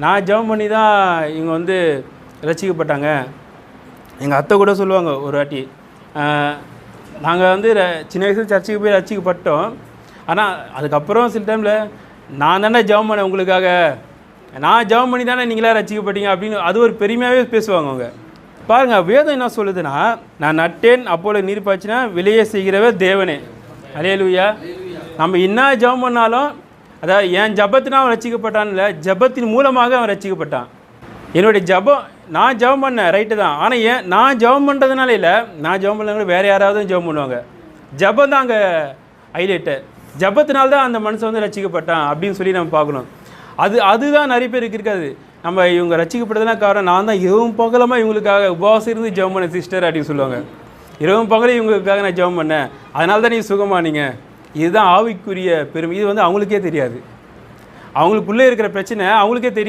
நான் ஜெபம் பண்ணி தான் இவங்க வந்து ரட்சிக்கப்பட்டாங்க. எங்கள் அத்தை கூட சொல்லுவாங்க ஒரு வாட்டி, நாங்கள் வந்து சின்ன வயசில் சர்ச்சுக்கு போய் ரட்சிக்கப்பட்டோம். ஆனால் அதுக்கப்புறம் சில டைமில் நான் தானே ஜெபம் பண்ணேன் உங்களுக்காக, நான் ஜெபம் பண்ணி தானே நீங்களாம் ரட்சிக்கப்பட்டீங்க அப்படின்னு அது ஒரு பெருமையாகவே பேசுவாங்க அவங்க. பாருங்கள், வேதம் என்ன சொல்லுதுன்னா, நான் நட்டேன் அப்போல நீர் பாய்ச்சினா விளைய செய்கிறவர் தேவனே. அல்லேலூயா. நம்ம என்ன ஜெபம் பண்ணாலும், அதாவது என் ஜபத்தினா அவன் ரட்சிக்கப்பட்டான்னு இல்லை, ஜபத்தின் மூலமாக அவன் ரட்சிக்கப்பட்டான். என்னுடைய ஜபம், நான் ஜெபம் பண்ணேன் ரைட்டு தான், ஆனால் ஏன் நான் ஜெபம் பண்ணுறதுனால இல்லை, நான் ஜெபம் பண்ணவங்க வேறு யாராவது ஜெபம் பண்ணுவாங்க. ஜபம் தான் அங்கே ஹைலைட்டு. ஜபத்தினால்தான் அந்த மனுஷன் வந்து ரட்சிக்கப்பட்டான் அப்படின்னு சொல்லி நம்ம பார்க்கணும். அதுதான் நிறைய பேருக்கு இருக்காது. நம்ம இவங்க ரட்சிக்கப்பட்டதுனா காரணம் நான் தான் இரவும் பகலமாக இவங்களுக்காக உபவாசம் இருந்து ஜெபம் பண்ணேன் சிஸ்டர் அப்படின்னு சொல்லுவாங்க. இரவும் பகலும் இவங்களுக்காக நான் ஜெபம் பண்ணேன், அதனால தான் நீங்கள் சுகமானீங்க. இதுதான் ஆவிக்குரிய பெருமை. இது வந்து அவங்களுக்கே தெரியாது, அவங்களுக்குள்ளே இருக்கிற பிரச்சனை அவங்களுக்கே தெரியாது.